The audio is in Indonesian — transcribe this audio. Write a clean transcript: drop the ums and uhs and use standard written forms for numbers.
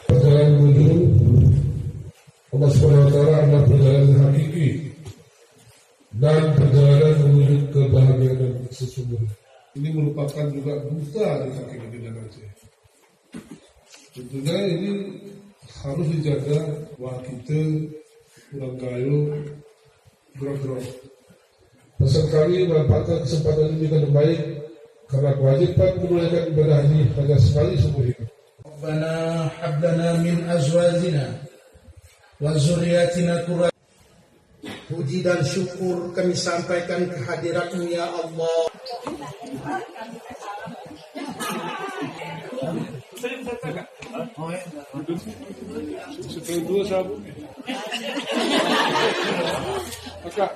Perjalanan menuju Allah Subhanahu wa Ta'ala adalah perjalanan hakiki dan perjalanan menuju kebahagiaan dan sesungguhnya. Ini merupakan juga duta di kaki negara Aceh. Tentunya ini harus dijaga bahwa kita kurang gayo gerak-gerak. Pesan kami memanfaatkan kesempatan ini dengan baik karena kewajiban menunaikan ibadah haji hanya sekali seumur hidup. Rabbana hab lana min azwajina wa dzurriyyatina qurrata. Puji dan syukur kami sampaikan kehadirat-Mu ya Allah. Setelah dua sabun. Kakak.